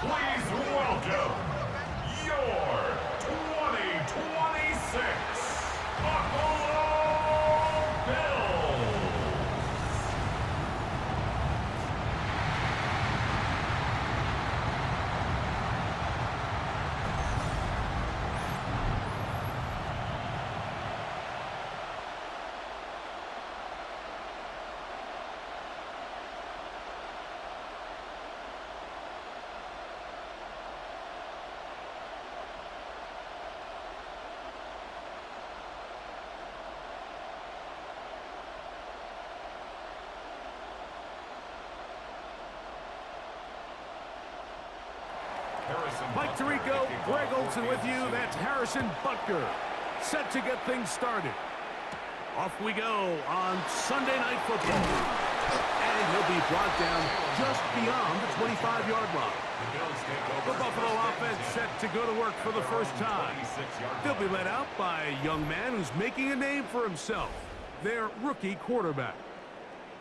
Please welcome your 2026 Buffalo Bills. Mike Tirico, Greg Olson with you. That's Harrison Butker, set to get things started. Off we go on Sunday Night Football. And he'll be brought down just beyond the 25-yard line. The Buffalo offense set to go to work for the first time. They'll be led out by a young man who's making a name for himself, their rookie quarterback.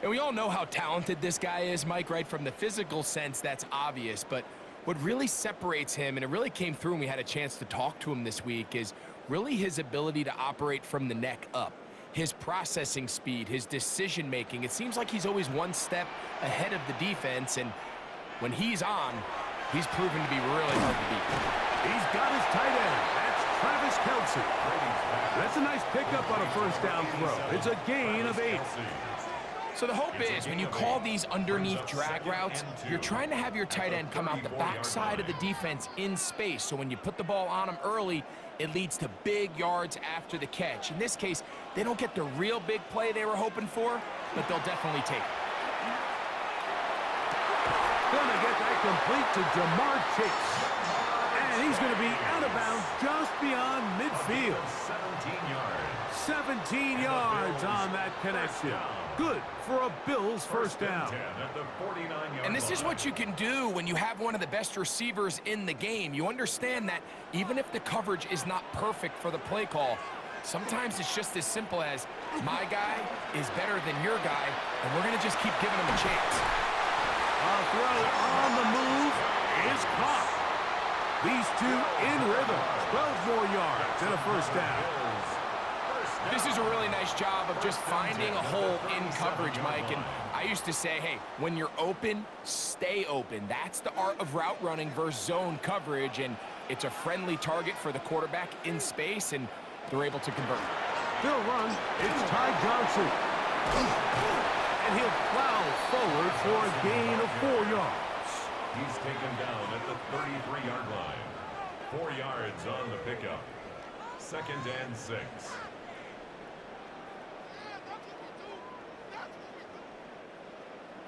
And we all know how talented this guy is, Mike, right? From the physical sense, that's obvious. But what really separates him, and it really came through when we had a chance to talk to him this week, is really his ability to operate from the neck up. His processing speed, his decision-making. It seems like he's always one step ahead of the defense, and when he's on, he's proven to be really hard to beat. He's got his tight end. That's Travis Kelce. That's a nice pickup on a first down throw. It's a gain of 8. So the hope is when you call these underneath drag routes, you're trying to have your tight end come out the backside of the defense in space. So when you put the ball on him early, it leads to big yards after the catch. In this case, they don't get the real big play they were hoping for, but they'll definitely take it. Gonna get that complete to Jamar Chase. And he's gonna be out of bounds just beyond midfield. 17 yards on that connection. Good for a Bills first down. And this is what you can do when you have one of the best receivers in the game. You understand that even if the coverage is not perfect for the play call, sometimes it's just as simple as my guy is better than your guy, and we're going to just keep giving him a chance. A throw on the move is caught. These two in rhythm. 12 more yards and a first down. This is a really nice job of just finding a hole in coverage, Mike. And I used to say, hey, when you're open, stay open. That's the art of route running versus zone coverage. And it's a friendly target for the quarterback in space, and they're able to convert. They'll run. It's Ty Johnson. And he'll plow forward for a gain of 4 yards. He's taken down at the 33-yard line. 4 yards on the pickup. 2nd and 6.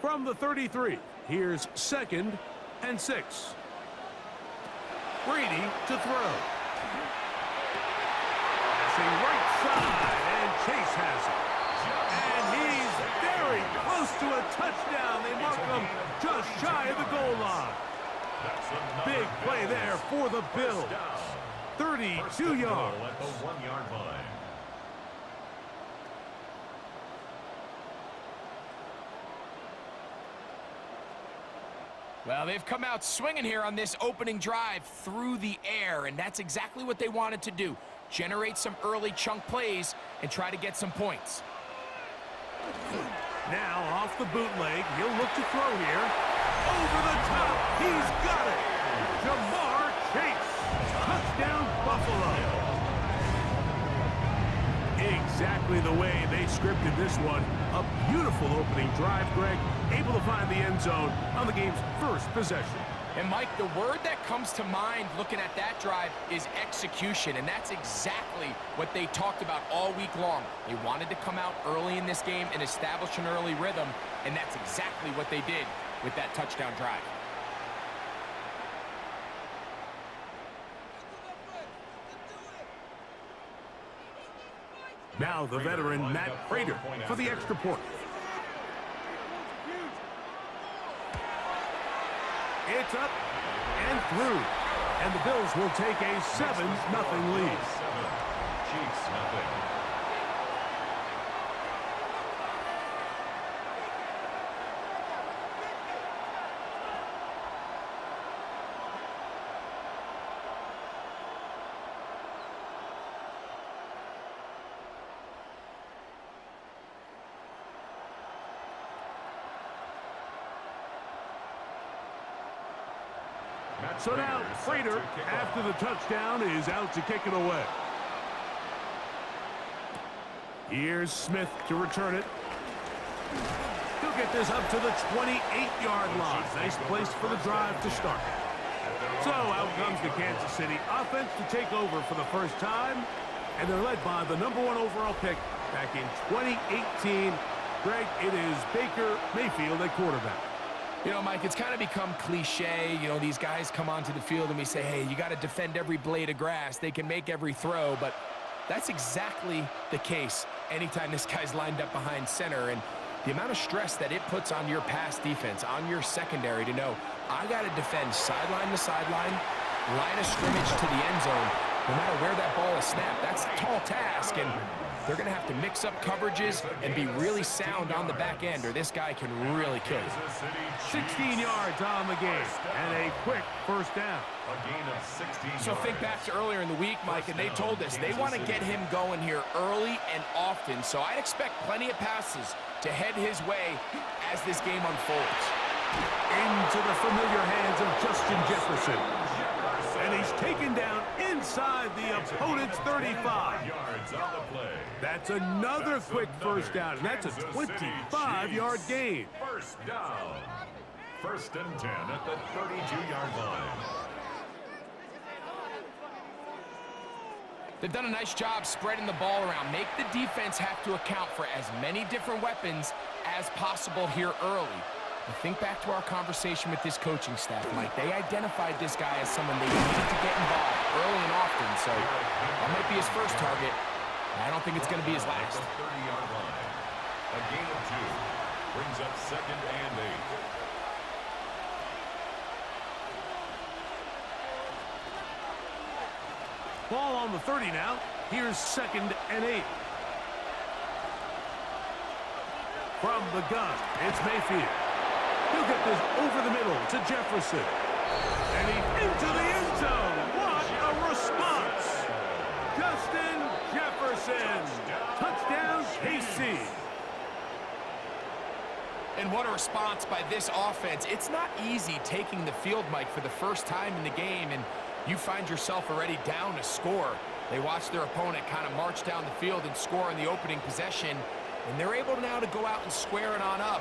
From the 33, here's 2nd and 6. Brady to throw. Passing right side, and Chase has it. And he's very close to a touchdown. They mark him just shy of the goal line. Big play there for the Bills. 32 yards. At the 1-yard line. Well, they've come out swinging here on this opening drive through the air, and that's exactly what they wanted to do. Generate some early chunk plays and try to get some points. Now off the bootleg, he'll look to throw here. Over the top, he's got it. Jamar Chase. Touchdown, Buffalo. Exactly the way they scripted this one. A beautiful opening drive, Greg. Able to find the end zone on the game's first possession. And Mike, the word that comes to mind looking at that drive is execution, and that's exactly what they talked about all week long. They wanted to come out early in this game and establish an early rhythm, and that's exactly what they did with that touchdown drive. Now the veteran Matt Prater for the extra point. It's up and through. And the Bills will take a 7-0 lead. Chiefs nothing. So now, Prater, after the touchdown, is out to kick it away. Here's Smith to return it. He'll get this up to the 28-yard line. Nice place for the drive to start. So out comes the Kansas City offense to take over for the first time, and they're led by the #1 overall pick back in 2018. Greg, it is Baker Mayfield at quarterback. You know, Mike, it's kind of become cliche. You know, these guys come onto the field and we say, hey, you got to defend every blade of grass. They can make every throw, but that's exactly the case anytime this guy's lined up behind center. And the amount of stress that it puts on your pass defense, on your secondary to know, I got to defend sideline to sideline, line of scrimmage to the end zone, no matter where that ball is snapped. That's a tall task, and they're going to have to mix up coverages and be really sound on the back end, or this guy can really kill you. 16 yards on the game, and a quick first down. A gain of 16 So think back to earlier in the week, Mike, and they told us they want to get him going here early and often. So I'd expect plenty of passes to head his way as this game unfolds. Into the familiar hands of Justin Jefferson. And he's taken down inside the opponent's 35. yards on the play. That's another quick first down, and that's a 25-yard gain. First down. First and 10 at the 32-yard line. They've done a nice job spreading the ball around. Make the defense have to account for as many different weapons as possible here early. But think back to our conversation with this coaching staff, Mike. They identified this guy as someone they needed to get involved early and often, so that might be his first target. I don't think it's going to be his last. 30-yard line. A gain of 2 brings up 2nd and 8. Ball on the 30 now. Here's 2nd and 8. From the gun, it's Mayfield. He'll get this over the middle to Jefferson. And he's into the end zone. What a response. Justin Jefferson. Touchdown, KC. And what a response by this offense. It's not easy taking the field, Mike, for the first time in the game, and you find yourself already down a score. They watch their opponent kind of march down the field and score in the opening possession, and they're able now to go out and square it on up.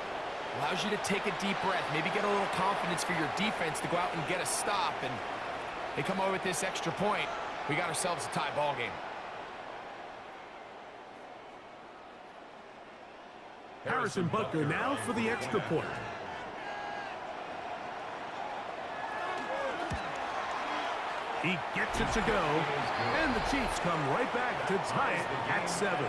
Allows you to take a deep breath, maybe get a little confidence for your defense to go out and get a stop, and they come over with this extra point. We got ourselves a tie ball game. Harrison Butker now for the extra point. He gets it to go, and the Chiefs come right back to tie it at 7.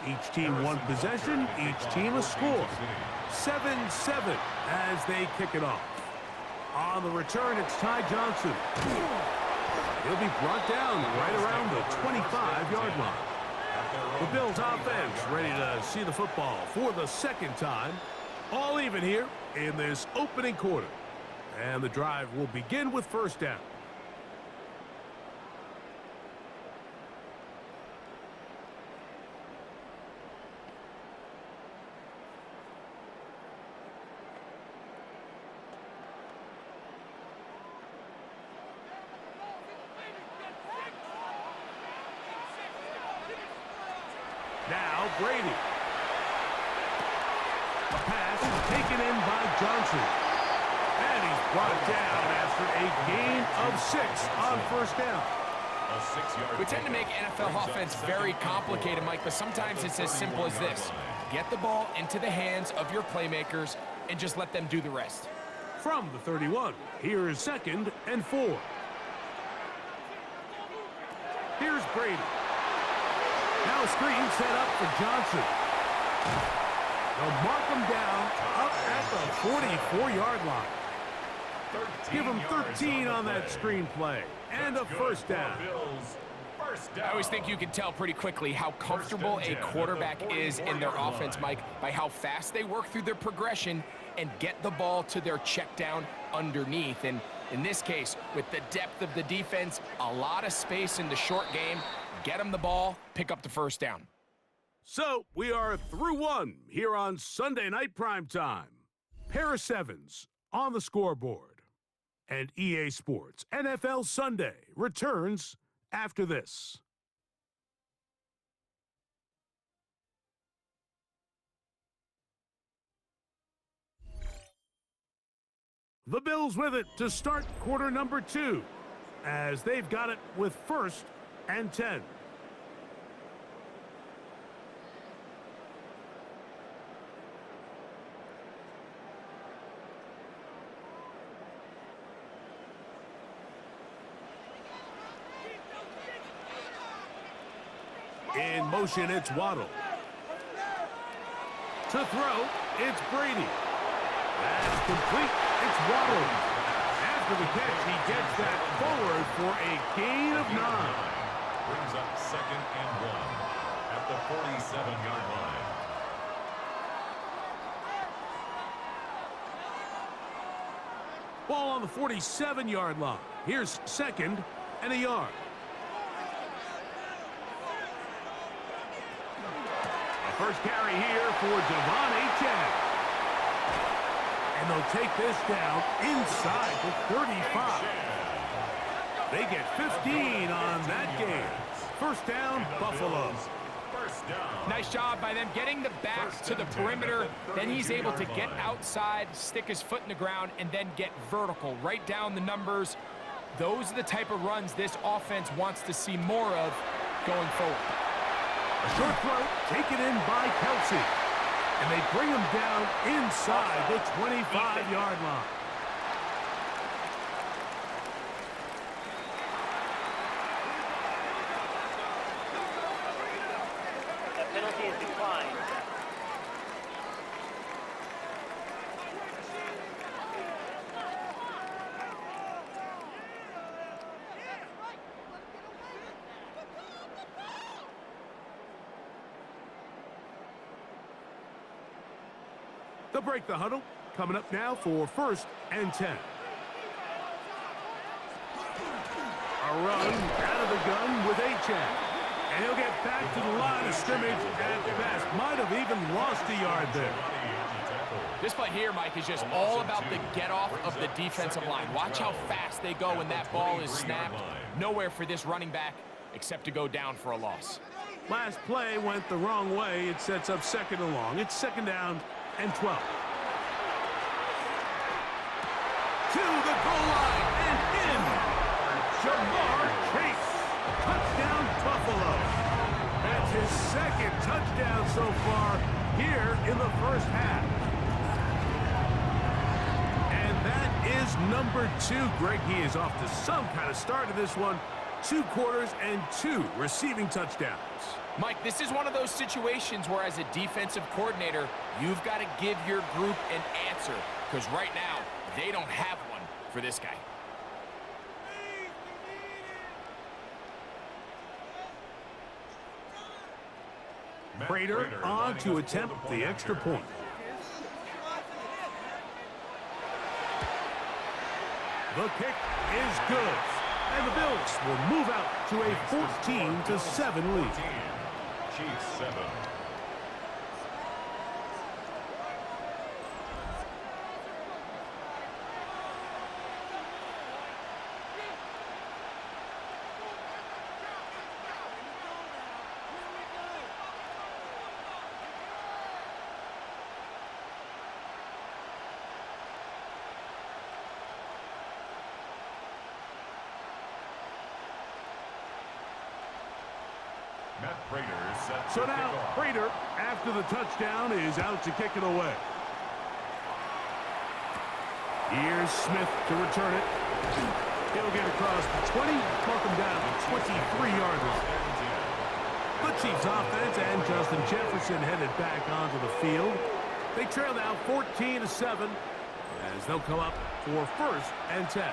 Each team one possession, each team a score. 7-7 as they kick it off. On the return, it's Ty Johnson. He'll be brought down right around the 25-yard line. The Bills offense ready to see the football for the second time. All even here in this opening quarter. And the drive will begin with first down. Now Brady. A pass is taken in by Johnson. And he's brought down after a gain of 6 on first down. We tend to make NFL offense very complicated, Mike, but sometimes it's as simple as this. Get the ball into the hands of your playmakers and just let them do the rest. From the 31, here is 2nd and 4. Here's Brady. Now a screen set up for Johnson. They'll mark him down up at the 44-yard line. Give him 13 on that screenplay. And a first down. I always think you can tell pretty quickly how comfortable a quarterback is in their offense, Mike, by how fast they work through their progression and get the ball to their check down underneath. And in this case, with the depth of the defense, a lot of space in the short game, get them the ball, pick up the first down. So we are through one here on Sunday Night Primetime. Pair of sevens on the scoreboard. And EA Sports NFL Sunday returns after this. The Bills with it to start quarter number 2, as they've got it with 1st and 10. In motion, it's Waddle. To throw, it's Brady. That's complete. It's Waddle. After the catch, he gets that forward for a gain of 9. Brings up 2nd and 1 at the 47-yard line. Ball on the 47-yard line. Here's 2nd and a yard. First carry here for Devon Achane. And they'll take this down inside the 35. They get 15 on that game. First down, Buffalo. Nice job by them getting the back to the perimeter. Then he's able to get outside, stick his foot in the ground, and then get vertical. Right down the numbers. Those are the type of runs this offense wants to see more of going forward. A short throw taken in by Kelsey. And they bring him down inside the 25-yard line. The penalty is declined. They'll break the huddle. Coming up now for 1st and 10. A run out of the gun with Achane. And he'll get back to the line of scrimmage at best. Might have even lost a yard there. This play here, Mike, is just all about the get-off of the defensive line. Watch how fast they go when that ball is snapped. Nowhere for this running back except to go down for a loss. Last play went the wrong way. It sets up 2nd and long. It's 2nd down and 12. To the goal line and in. Jamar Chase. Touchdown, Buffalo. That's his 2nd touchdown so far here in the first half. And that is number 2. Greg, he is off to some kind of start in this one. 2 quarters and 2 receiving touchdowns. Mike, this is one of those situations where as a defensive coordinator, you've got to give your group an answer. Because right now, they don't have one for this guy. Prater on to attempt the extra point. The kick is good. And the Bills will move out to a 14-7 lead. Chiefs 7. So now, Prater, after the touchdown, is out to kick it away. Here's Smith to return it. He'll get across the 20, mark him down to 23-yard line. The Chiefs offense and Justin Jefferson headed back onto the field. They trail now 14-7 as they'll come up for 1st and 10.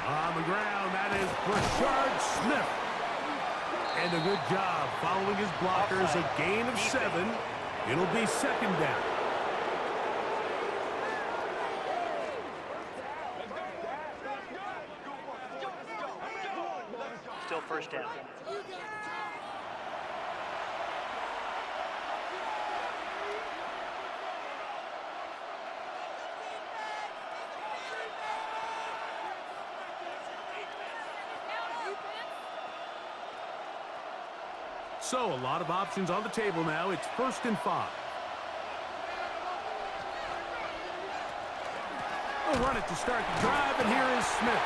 On the ground, that is Brashard Smith. And a good job following his blockers, a gain of 7. It'll be 2nd down. Still 1st down. So a lot of options on the table now. It's 1st and 5. They'll run it to start the drive, and here is Smith.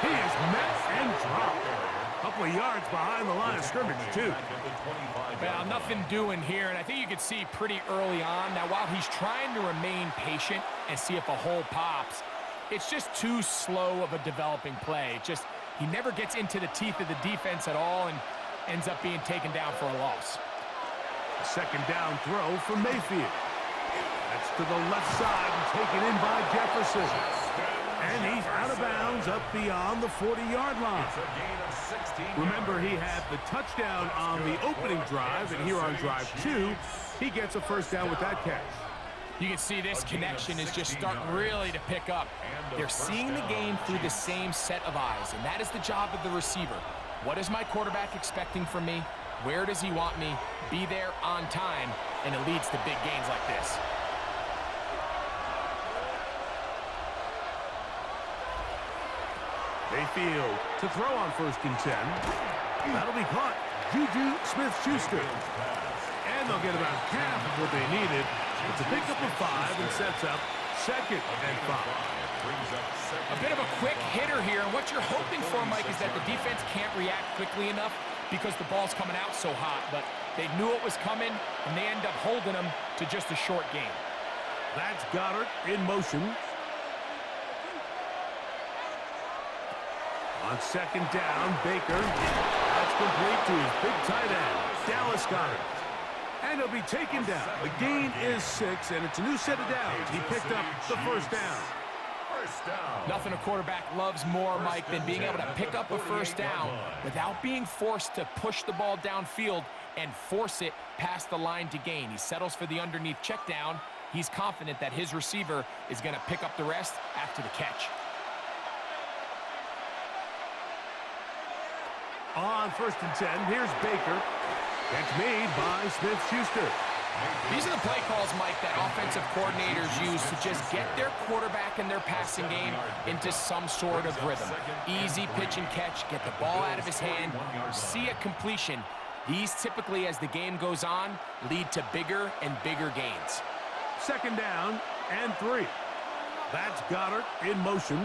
He is met and dropped. A couple of yards behind the line of scrimmage, too. Well, nothing doing here, and I think you can see pretty early on. Now, while he's trying to remain patient and see if a hole pops, it's just too slow of a developing play. He never gets into the teeth of the defense at all and ends up being taken down for a loss. A 2nd down throw from Mayfield. That's to the left side and taken in by Jefferson. And he's out of bounds up beyond the 40-yard line. Remember, he had the touchdown on the opening drive, and here on drive 2, he gets a 1st down with that catch. You can see this connection is just starting really to pick up. They're seeing the game through the same set of eyes, and that is the job of the receiver. What is my quarterback expecting from me? Where does he want me? Be there on time, and it leads to big gains like this. Mayfield to throw on 1st and 10. That'll be caught. Juju Smith-Schuster. And they'll get about half of what they needed. It's a pickup of 5 and sets up 2nd and 5. A bit of a quick hitter here, and what you're hoping for, Mike, is that the defense can't react quickly enough because the ball's coming out so hot, but they knew it was coming, and they end up holding them to just a short game. That's Goddard in motion. On 2nd down, Baker. That's complete to his big tight end, Dallas Goddard. And he'll be taken down. The gain is 6, and it's a new set of downs. He picked up the 1st down. Nothing a quarterback loves more, Mike, than being able to pick up a 1st down without being forced to push the ball downfield and force it past the line to gain. He settles for the underneath check down. He's confident that his receiver is going to pick up the rest after the catch. On 1st and 10, here's Baker. Catch made by Smith-Schuster. These are the play calls, Mike, that offensive coordinators use to just get their quarterback and their passing game into some sort of rhythm. Easy pitch and catch, get the ball out of his hand, see a completion. These typically, as the game goes on, lead to bigger and bigger gains. 2nd down and 3. That's Goddard in motion.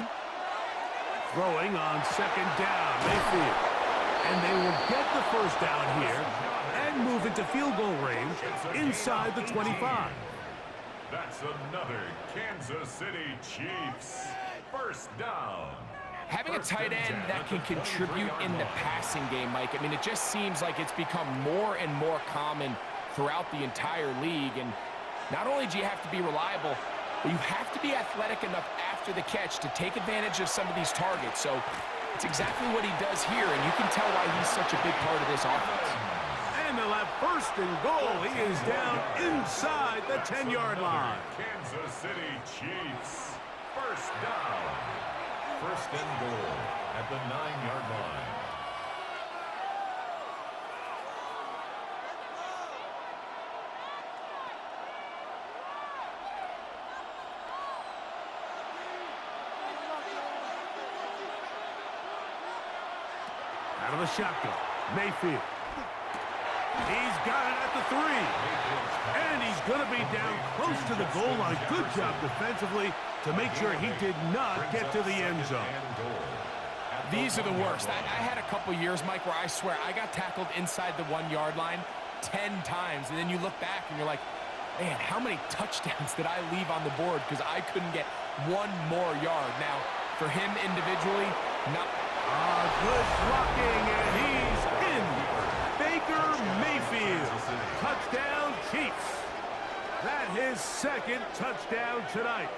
Throwing on 2nd down, Mayfield. And they will get the 1st down here and move into field goal range inside the 25. That's another Kansas City Chiefs 1st down. Having a tight end that can contribute in the passing game, Mike, I mean, it just seems like it's become more and more common throughout the entire league. And not only do you have to be reliable, but you have to be athletic enough after the catch to take advantage of some of these targets. So it's exactly what he does here, and you can tell why he's such a big part of this offense. And they'll have 1st and goal. He is down inside the 10-yard line. Kansas City Chiefs 1st down. 1st and goal at the 9-yard line. Out of the shotgun, Mayfield. He's got it at the 3. And he's going to be down close to the goal line. Good job defensively to make sure he did not get to the end zone. These are the worst. I had a couple years, Mike, where I swear I got tackled inside the 1-yard line 10 times. And then you look back and you're like, Man, how many touchdowns did I leave on the board because I couldn't get one more yard? Now, for him individually, not... Good blocking, and he's in. Baker Mayfield. Touchdown, Chiefs. That his second touchdown tonight.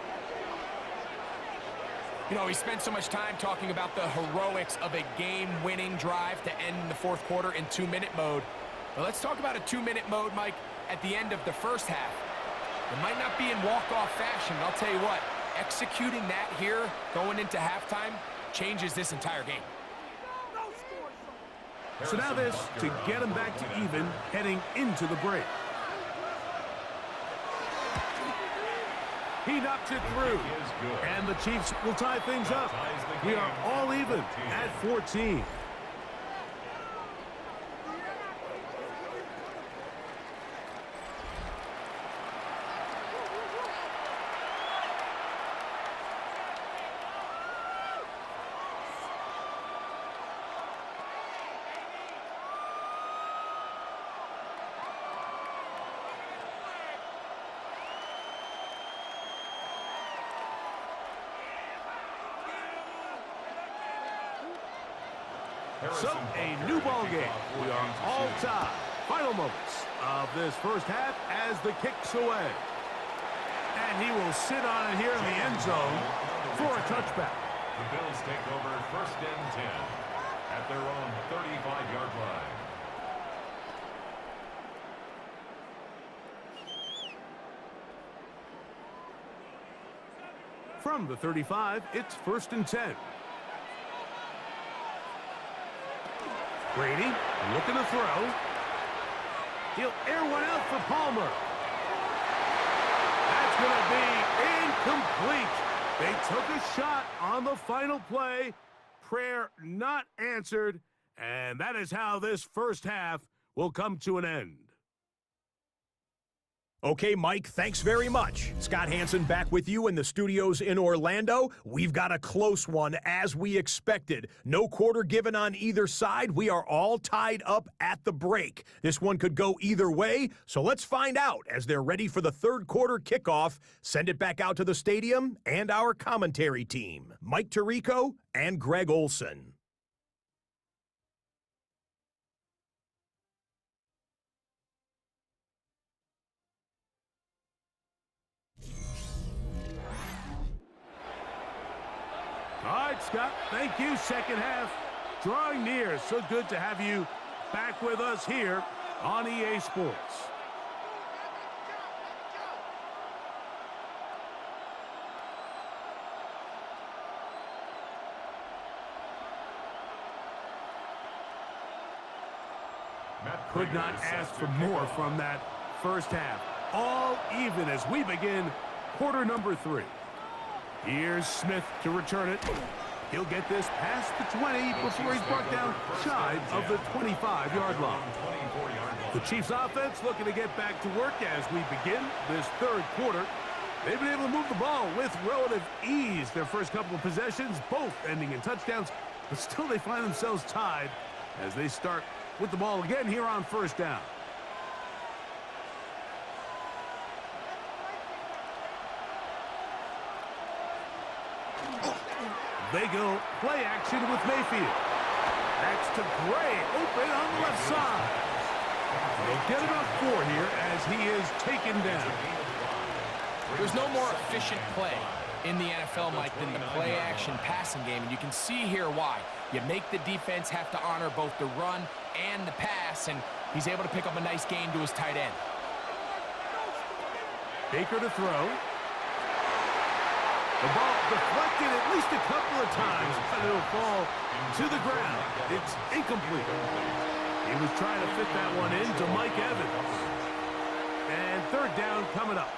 You know, he spent so much time talking about the heroics of a game-winning drive to end the fourth quarter in 2-minute mode. But let's talk about a 2-minute mode, Mike, at the end of the first half. It might not be in walk-off fashion, but I'll tell you what, executing that here, going into halftime, changes this entire game. So now this to get him back to even heading into the break. He knocks it through, and the Chiefs will tie things up. We are all even at 14. So, a new ball game. We are all tied. Final moments of this first half as the kick's away. And he will sit on it here in the end zone for a touchback. The Bills take over 1st and 10 at their own 35-yard line. From the 35, it's 1st and 10. Brady looking to throw. He'll air one out for Palmer. That's going to be incomplete. They took a shot on the final play. Prayer not answered. And that is how this first half will come to an end. Okay, Mike, thanks very much. Scott Hansen back with you in the studios in Orlando. We've got a close one, as we expected. No quarter given on either side. We are all tied up at the break. This one could go either way, so let's find out as they're ready for the third quarter kickoff. Send it back out to the stadium and our commentary team, Mike Tirico and Greg Olson. All right, Scott, thank you. Second half drawing near. So good to have you back with us here on EA Sports. Could not ask for more from that first half. All even as we begin quarter number 3. Here's Smith to return it. He'll get this past the 20 before he's brought down shy of the 25-yard line. The Chiefs offense looking to get back to work as we begin this third quarter. They've been able to move the ball with relative ease their first couple of possessions, both ending in touchdowns, but still they find themselves tied as they start with the ball again here on first down. They go play action with Mayfield. That's to Gray, open on the left side. They'll get about 4 here as he is taken down. There's no more efficient play in the NFL, Mike, than the play-action passing game, and you can see here why. You make the defense have to honor both the run and the pass, and he's able to pick up a nice gain to his tight end. Baker to throw. The ball deflected at least a couple of times, but it'll fall to the ground. It's incomplete. He was trying to fit that one into Mike Evans. And third down coming up.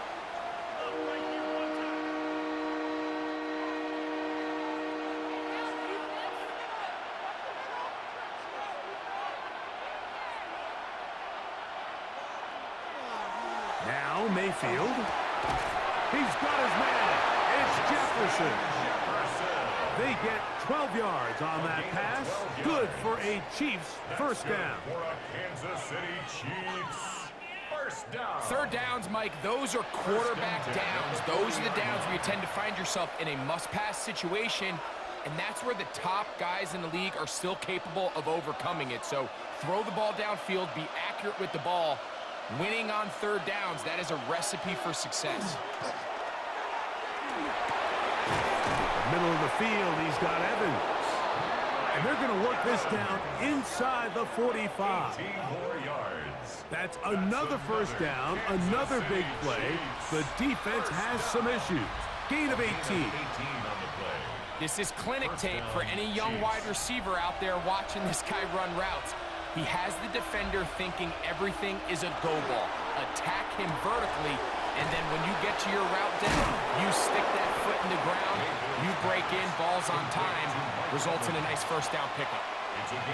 Now Mayfield. He's got his man. It's Jefferson. They get 12 yards on that pass. Good for a Chiefs first down. For a Kansas City Chiefs First down. Third downs, Mike, those are quarterback downs. Those are the downs where you tend to find yourself in a must-pass situation, and that's where the top guys in the league are still capable of overcoming it. So throw the ball downfield, be accurate with the ball. Winning on third downs, that is a recipe for success. Middle of the field, he's got Evans. And they're going to work this down inside the 45. 18 more yards. That's another first down, another big play. The defense has some issues. Gain of 18. 18 on the play. This is clinic tape for any young wide receiver out there watching this guy run routes. He has the defender thinking everything is a go ball. Attack him vertically, and then when you get to your route down, you stick that foot in the ground, you break in, balls on time, results in a nice first down pickup.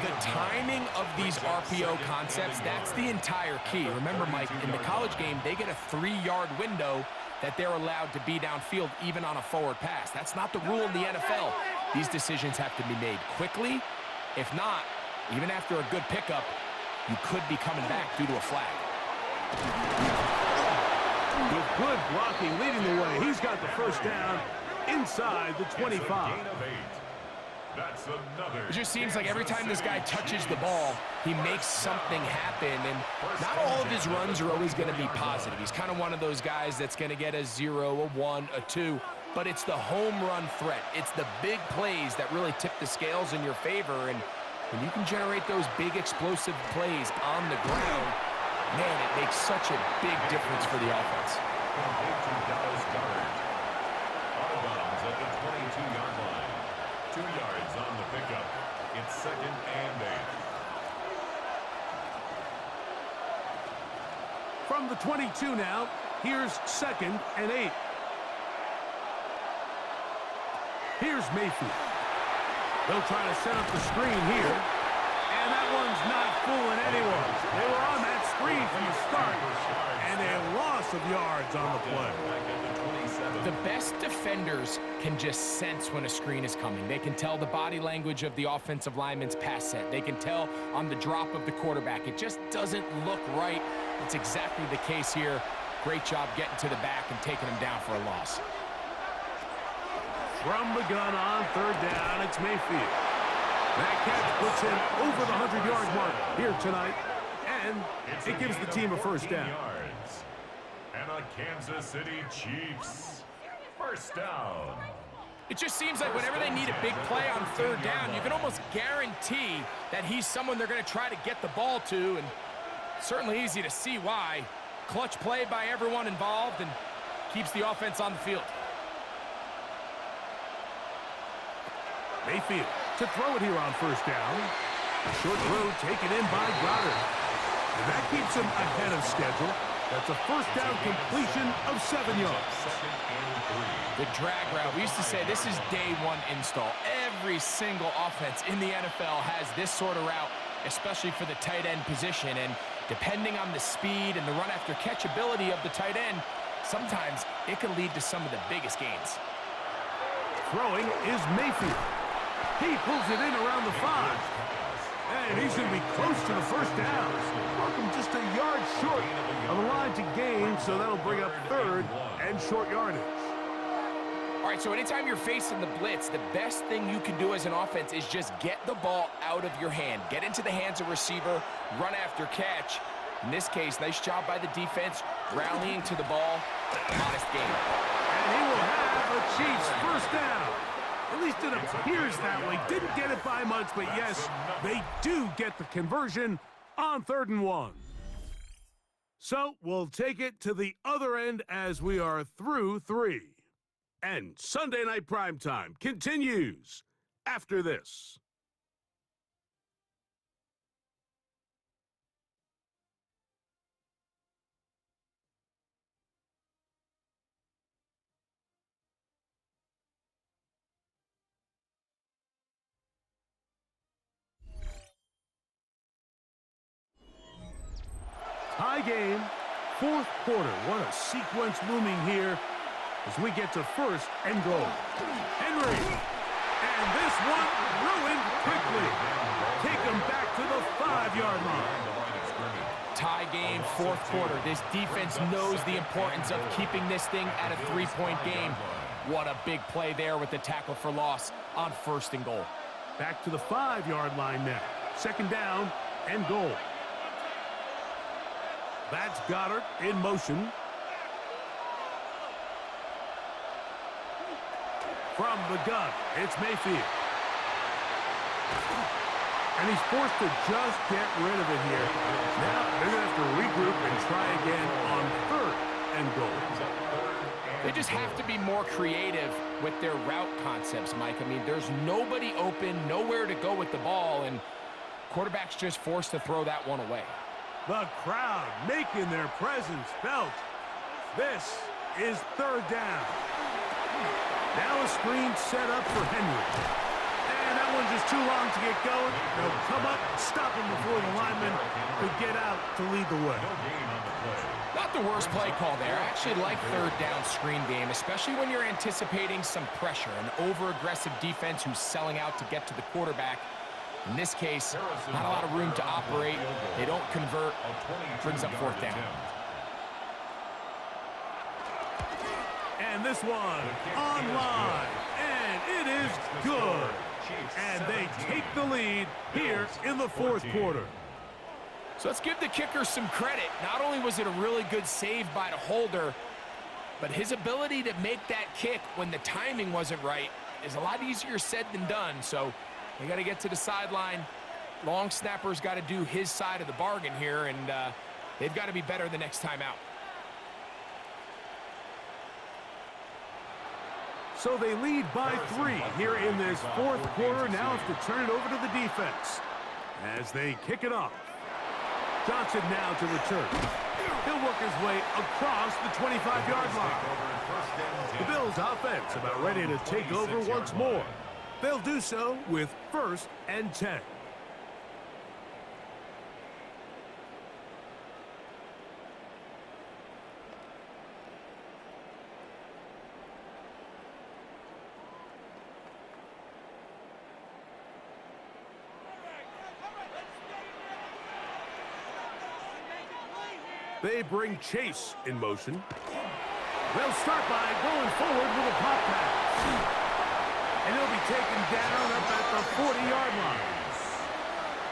The timing of these RPO concepts, that's the entire key. Remember, Mike, in the college game, they get a 3-yard window that they're allowed to be downfield even on a forward pass. That's not the rule in the NFL. These decisions have to be made quickly. If not, even after a good pickup, you could be coming back due to a flag. With good blocking leading the way, he's got the first down inside the 25. Gain of 8. That's another. It just seems like every time this guy touches the ball, he makes something happen, and not all of his runs are always going to be positive. He's kind of one of those guys that's going to get a 0, a 1, a 2, but it's the home run threat. It's the big plays that really tip the scales in your favor, and when you can generate those big explosive plays on the ground, man, it makes such a big difference for the offense. Complete to Dallas Goddard. Out of bounds at the 22-yard line. 2 yards on the pickup. It's 2nd and 8. From the 22 now, here's 2nd and 8. Here's Mayfield. They'll try to set up the screen here. And that one's not fooling anyone. They were on that screen from the start. And a loss of yards on the play. The best defenders can just sense when a screen is coming. They can tell the body language of the offensive lineman's pass set. They can tell on the drop of the quarterback. It just doesn't look right. It's exactly the case here. Great job getting to the back and taking him down for a loss. From the gun on third down, it's Mayfield. That catch puts him over the 100-yard mark here tonight, and it gives the team a first down. Yards. And a Kansas City Chiefs first down. It just seems like whenever they need a big play on third down, you can almost guarantee that he's someone they're going to try to get the ball to, and certainly easy to see why. Clutch play by everyone involved and keeps the offense on the field. Mayfield to throw it here on first down. A short throw taken in by Goddard. And that keeps him ahead of schedule. That's a first down completion of 7 yards. The drag route, we used to say this is day one install. Every single offense in the NFL has this sort of route, especially for the tight end position. And depending on the speed and the run after catch ability of the tight end, sometimes it can lead to some of the biggest gains. Throwing is Mayfield. He pulls it in around the 5. And he's going to be close to the first down. Welcome just a yard short of the line to gain, so that'll bring up third and short yardage. All right, so anytime you're facing the blitz, the best thing you can do as an offense is just get the ball out of your hand. Get into the hands of receiver, run after catch. In this case, nice job by the defense, rallying to the ball. Modest gain. And he will have a Chiefs first down. At least it appears that way. Didn't get it by much, but yes, they do get the conversion on 3rd and 1. So we'll take it to the other end as we are through 3. And Sunday Night Primetime continues after this. Tie game, 4th quarter. What a sequence looming here as we get to 1st and goal. Henry, and this one ruined quickly. Take him back to the 5-yard line. tie game, fourth quarter. This defense knows the importance of keeping this thing at a three-point game. What a big play there with the tackle for loss on 1st and goal. Back to the 5-yard line now. 2nd down and goal. That's Goddard in motion. From the gun, it's Mayfield. And he's forced to just get rid of it here. Now they're going to have to regroup and try again on 3rd and goal. They just have to be more creative with their route concepts, Mike. I mean, there's nobody open, nowhere to go with the ball, and quarterback's just forced to throw that one away. The crowd making their presence felt. This is 3rd down. Now a screen set up for Henry. And that one's just too long to get going. They'll come up, stop him before the lineman could get out to lead the way. Not the worst play call there. I actually like 3rd down screen game, especially when you're anticipating some pressure, an over-aggressive defense who's selling out to get to the quarterback. In this case, not a lot of room to operate. They don't convert. Brings up 4th down. And this one online, and it is good. And they take the lead here in the 4th quarter. So let's give the kicker some credit. Not only was it a really good save by the holder, but his ability to make that kick when the timing wasn't right is a lot easier said than done. So they got to get to the sideline. Long snapper's got to do his side of the bargain here, and they've got to be better the next time out. So they lead by 3 here in this 4th quarter. Now have to turn it over to the defense as they kick it off. Johnson now to return. He'll work his way across the 25-yard line. The Bills offense about ready to take over once more. They'll do so with 1st and 10. They bring Chase in motion. They'll start by going forward with a pop pass. And he'll be taken down up at the 40-yard line.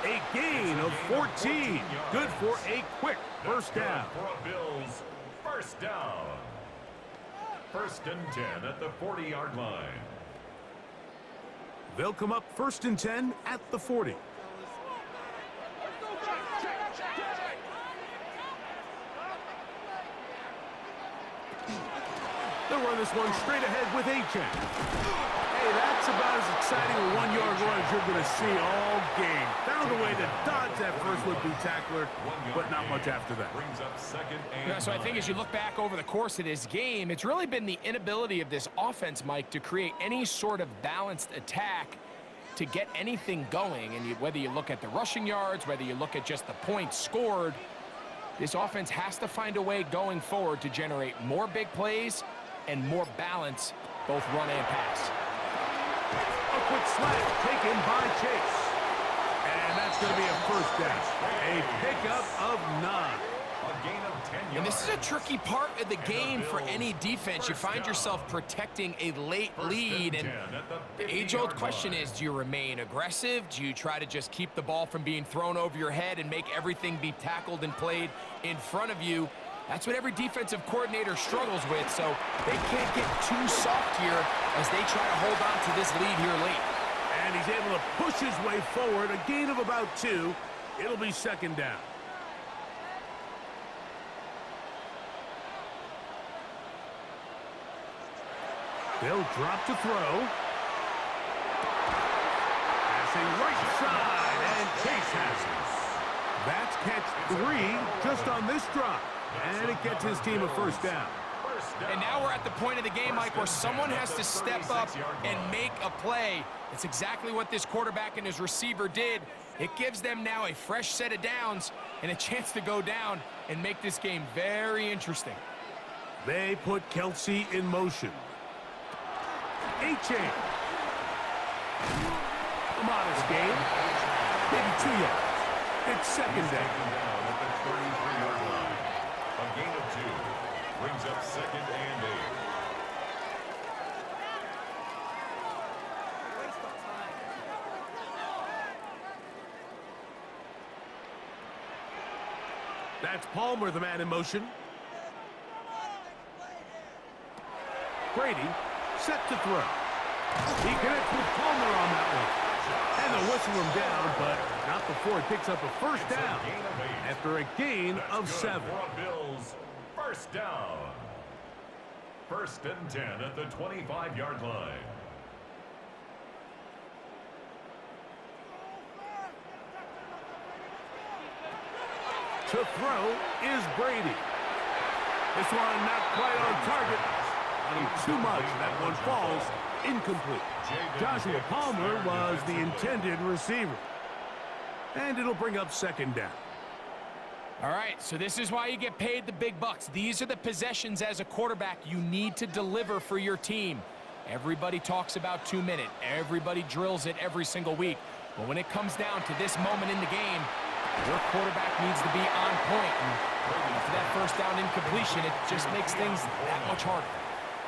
A gain of 14. Good for a quick 1st down. For Bills, 1st down. 1st and 10 at the 40-yard line. They'll come up 1st and 10 at the 40. They'll run this one straight ahead with Achane. Hey, that's about as exciting a 1-yard run as you're going to see all game. Found a way to dodge that first would-be tackler, but not much after that. Yeah, so I think as you look back over the course of this game, it's really been the inability of this offense, Mike, to create any sort of balanced attack to get anything going. And whether you look at the rushing yards, whether you look at just the points scored, this offense has to find a way going forward to generate more big plays and more balance, both run and pass. A quick slant taken by Chase. And that's going to be a 1st down. A pickup of 9. A gain of 10 yards. And this is a tricky part of the game for any defense. You find yourself protecting a late lead, and the age-old question is, do you remain aggressive? Do you try to just keep the ball from being thrown over your head and make everything be tackled and played in front of you? That's what every defensive coordinator struggles with, so they can't get too soft here as they try to hold on to this lead here late. And he's able to push his way forward, a gain of about 2. It'll be 2nd down. They'll drop to throw. Passing right side, and Chase has it. That's catch 3 just on this drop. And it gets his team a 1st down. And now we're at the point of the game, Mike, where someone has to step up and make a play. It's exactly what this quarterback and his receiver did. It gives them now a fresh set of downs and a chance to go down and make this game very interesting. They put Kelsey in motion. Achane. A modest gain. Maybe 2 yards. It's 2nd down. That's Palmer, the man in motion. Brady set to throw. He connects with Palmer on that one. And they'll whistle him down, but not before he picks up a first down after a gain of 7. Bills, first down. 1st and 10 at the 25-yard line. To throw is Brady. This one not quite on target. Too much. That one falls incomplete. Joshua Palmer was the intended receiver. And it'll bring up 2nd down. All right, so this is why you get paid the big bucks. These are the possessions as a quarterback you need to deliver for your team. Everybody talks about 2-minute. Everybody drills it every single week. But when it comes down to this moment in the game, your quarterback needs to be on point. And for that first down incompletion, it just makes things that much harder.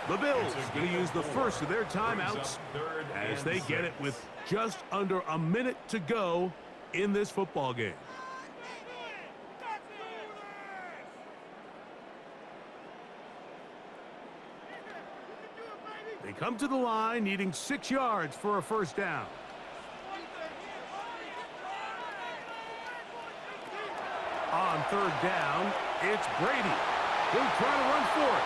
The Bills going to use the first of their timeouts as they get it with just under a minute to go in this football game. They come to the line needing 6 yards for a first down. On 3rd down, it's Brady. He'll try to run for it.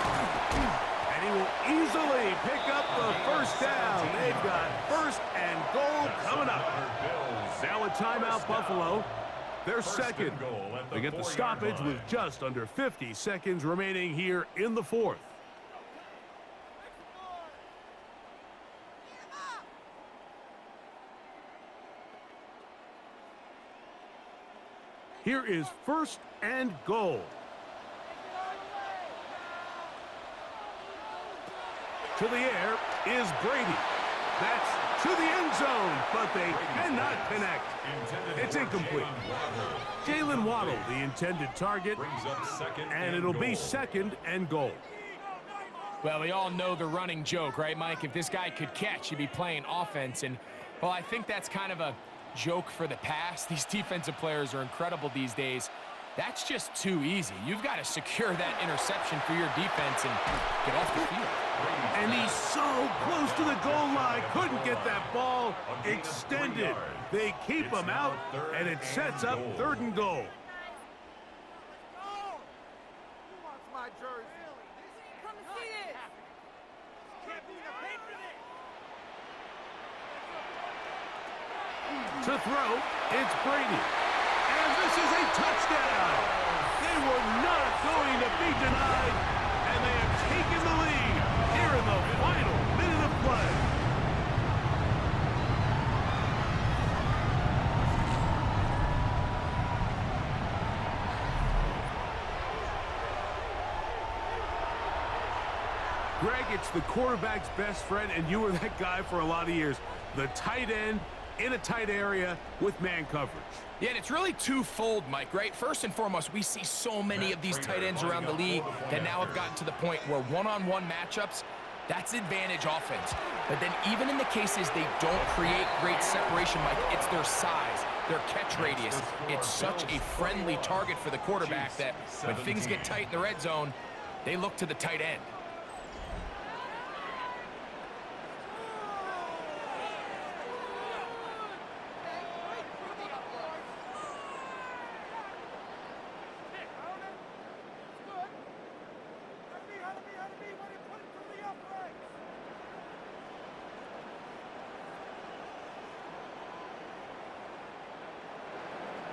And he will easily pick up the first down. They've got 1st and goal coming up. Now a timeout, Buffalo. They're second. They get the stoppage with just under 50 seconds remaining here in the 4th. Here is 1st and goal. To the air is Brady. That's to the end zone, but they cannot connect. It's incomplete. Jalen Waddle, the intended target, and it'll be 2nd and goal. Well, we all know the running joke, right, Mike? If this guy could catch, he'd be playing offense. And, well, I think that's kind of a joke for the past. These defensive players are incredible these days. That's just too easy. You've got to secure that interception for your defense and get off the field. And he's so close to the goal line. Couldn't get that ball extended. They keep him out, and it sets up 3rd and goal. To throw, it's Brady. And this is a touchdown. They were not going to be denied, and they have taken the lead here in the final minute of play. Greg, it's the quarterback's best friend, and you were that guy for a lot of years. The tight end in a tight area with man coverage. Yeah, and it's really twofold, Mike, right? First and foremost, we see so many of these tight ends around the league that now have gotten to the point where one-on-one matchups, that's advantage offense. But then even in the cases they don't create great separation, Mike, it's their size, their catch radius. It's such a friendly target for the quarterback that when things get tight in the red zone, they look to the tight end.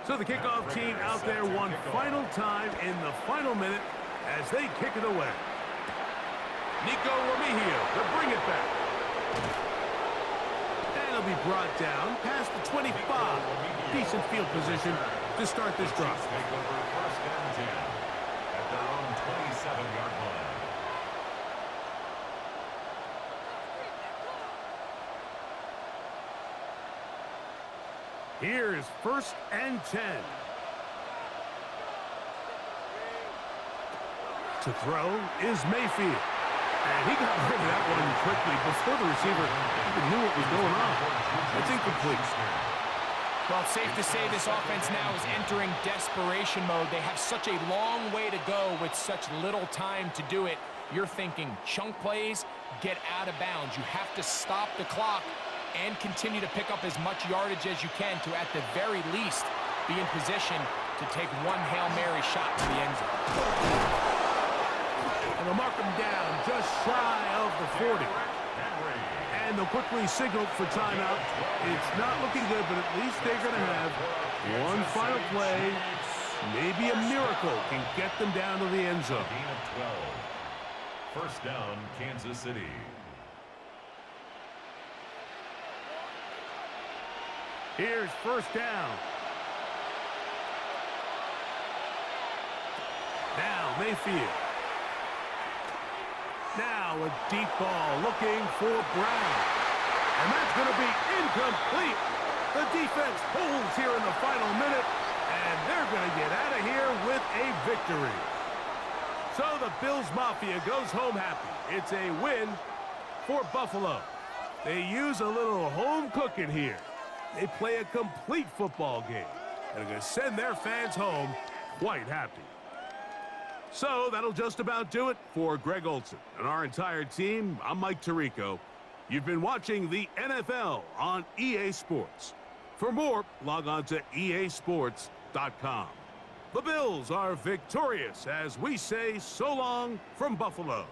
So the kickoff team out there one final time in the final minute as they kick it away. Nico Remigio to bring it back. And it'll be brought down past the 25. Decent field position to start this drive. Take over 1st and 10 at their own 27-yard line. Here's 1st and 10. To throw is Mayfield. And he got rid of that one quickly before the receiver even knew what was going on. It's incomplete. Well, it's safe to say this offense now is entering desperation mode. They have such a long way to go with such little time to do it. You're thinking chunk plays, get out of bounds. You have to stop the clock and continue to pick up as much yardage as you can to, at the very least, be in position to take one Hail Mary shot to the end zone. And they'll mark them down just shy of the 40. And they'll quickly signal for timeout. It's not looking good, but at least they're going to have one final play. Maybe a miracle can get them down to the end zone. Gain of 12. First down, Kansas City. Here's first down. Now Mayfield. Now a deep ball looking for Brown. And that's going to be incomplete. The defense holds here in the final minute, and they're going to get out of here with a victory. So the Bills Mafia goes home happy. It's a win for Buffalo. They use a little home cooking here. They play a complete football game, and they're going to send their fans home quite happy. So that'll just about do it for Greg Olson and our entire team. I'm Mike Tirico. You've been watching the NFL on EA Sports. For more, log on to easports.com. The Bills are victorious as we say so long from Buffalo.